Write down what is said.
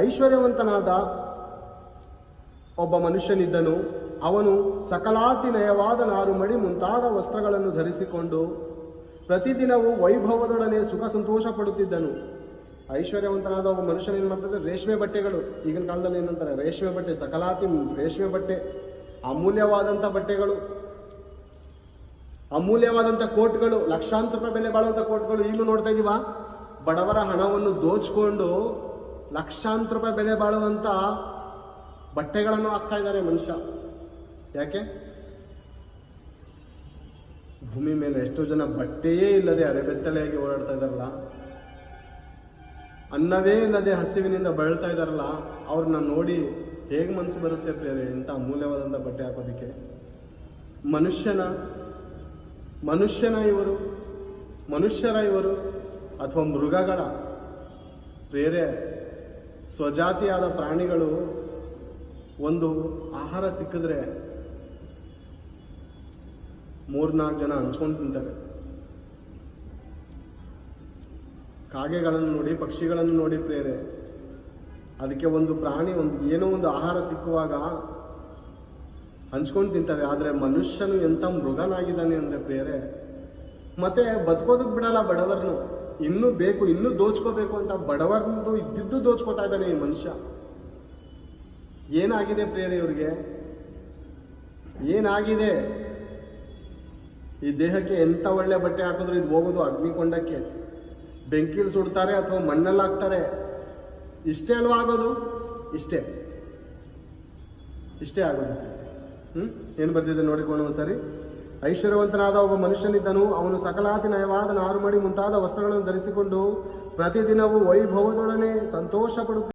ಐಶ್ವರ್ಯವಂತನಾದ ಒಬ್ಬ ಮನುಷ್ಯನಿದ್ದನು. ಅವನು ಸಕಲಾತಿ ನಯವಾದ ನಾರುಮಡಿ ಮುಂತಾದ ವಸ್ತ್ರಗಳನ್ನು ಧರಿಸಿಕೊಂಡು ಪ್ರತಿದಿನವೂ ವೈಭವದೊಡನೆ ಸುಖ ಸಂತೋಷ ಪಡುತ್ತಿದ್ದನು. ಐಶ್ವರ್ಯವಂತನಾದ ಒಬ್ಬ ಮನುಷ್ಯನ ಏನು ಮಾಡ್ತಿದ್ದ? ರೇಷ್ಮೆ ಬಟ್ಟೆಗಳು, ಈಗಿನ ಕಾಲದಲ್ಲಿ ಏನಂತಾರೆ ರೇಷ್ಮೆ ಬಟ್ಟೆ, ಸಕಲಾತಿ ರೇಷ್ಮೆ ಬಟ್ಟೆ, ಅಮೂಲ್ಯವಾದಂಥ ಬಟ್ಟೆಗಳು, ಅಮೂಲ್ಯವಾದಂಥ ಕೋಟ್ಗಳು, ಲಕ್ಷಾಂತರ ರೂಪಾಯಿ ಬೆಲೆ ಬಾಳುವಂಥ ಕೋಟ್ಗಳು ಈಗಲೂ ನೋಡ್ತಾ ಇದೀವ. ಬಡವರ ಹಣವನ್ನು ದೋಚ್ಕೊಂಡು ಲಕ್ಷಾಂತರ ರೂಪಾಯಿ ಬೆಲೆ ಬಾಳುವಂಥ ಬಟ್ಟೆಗಳನ್ನು ಹಾಕ್ತಾ ಇದ್ದಾರೆ ಮನುಷ್ಯ. ಯಾಕೆ? ಭೂಮಿ ಮೇಲೆ ಎಷ್ಟೋ ಜನ ಬಟ್ಟೆಯೇ ಇಲ್ಲದೆ ಅರೆಬೆತ್ತಲೆಯಾಗಿ ಓಡಾಡ್ತಾ ಇದಾರಲ್ಲ, ಅನ್ನವೇ ಇಲ್ಲದೆ ಹಸಿವಿನಿಂದ ಬಳಲ್ತಾ ಇದಾರಲ್ಲ, ಅವ್ರನ್ನ ನೋಡಿ ಹೇಗೆ ಮನಸ್ಸು ಬರುತ್ತೆ ಪ್ರಿಯರೇ ಇಂಥ ಅಮೂಲ್ಯವಾದಂಥ ಬಟ್ಟೆ ಹಾಕೋದಕ್ಕೆ? ಮನುಷ್ಯರ ಇವರು ಅಥವಾ ಮೃಗಗಳ? ಪ್ರಿಯರೇ, ಸ್ವಜಾತಿಯಾದ ಪ್ರಾಣಿಗಳು ಒಂದು ಆಹಾರ ಸಿಕ್ಕಿದ್ರೆ 3-4 ಜನ ಹಂಚ್ಕೊಂಡು ತಿಂತಾರೆ. ಕಾಗೆಗಳನ್ನು ನೋಡಿ, ಪಕ್ಷಿಗಳನ್ನು ನೋಡಿ ಪ್ರಿಯರೇ, ಅದಕ್ಕೆ ಒಂದು ಪ್ರಾಣಿ ಏನೋ ಒಂದು ಆಹಾರ ಸಿಕ್ಕುವಾಗ ಹಂಚ್ಕೊಂಡು ತಿಂತವೆ. ಆದರೆ ಮನುಷ್ಯನು ಎಂಥ ಮೃಗನಾಗಿದ್ದಾನೆ ಅಂದರೆ ಪ್ರಿಯರೇ, ಮತ್ತೆ ಬದುಕೋದಕ್ಕೆ ಬಿಡಲ್ಲ ಬಡವರನ್ನು. ಇನ್ನೂ ಬೇಕು, ಇನ್ನೂ ದೋಚ್ಕೋಬೇಕು ಅಂತ ಬಡವರದ್ದು ಇದ್ದಿದ್ದು ದೋಚ್ಕೋತಾ ಇದ್ದಾನೆ ಈ ಮನುಷ್ಯ. ಏನಾಗಿದೆ ಪ್ರಿಯರೇ ಇವ್ರಿಗೆ? ಏನಾಗಿದೆ? ಈ ದೇಹಕ್ಕೆ ಎಂಥ ಒಳ್ಳೆ ಬಟ್ಟೆ ಹಾಕಿದ್ರು ಇದು ಹೋಗೋದು ಅಗ್ನಿಕೊಂಡಕ್ಕೆ, ಬೆಂಕಿಲಿ ಸುಡ್ತಾರೆ ಅಥವಾ ಮಣ್ಣಲ್ಲಿ ಹಾಕ್ತಾರೆ. ಇಷ್ಟೇ ಅಲ್ವಾ ಆಗೋದು? ಇಷ್ಟೇ ಆಗೋದು. ಏನು ಬರ್ತಿದೆ ನೋಡಿಕೊಂಡು ಒಂದ್ಸರಿ. ಐಶ್ವರ್ಯವಂತನಾದ ಒಬ್ಬ ಮನುಷ್ಯನಿದ್ದನು. ಅವನು ಸಕಲಾತಿ ನಯವಾದ ನಾರುಮಡಿ ಮುಂತಾದ ವಸ್ತ್ರಗಳನ್ನು ಧರಿಸಿಕೊಂಡು ಪ್ರತಿದಿನವೂ ವೈಭವದೊಡನೆ ಸಂತೋಷ ಪಡುತ್ತ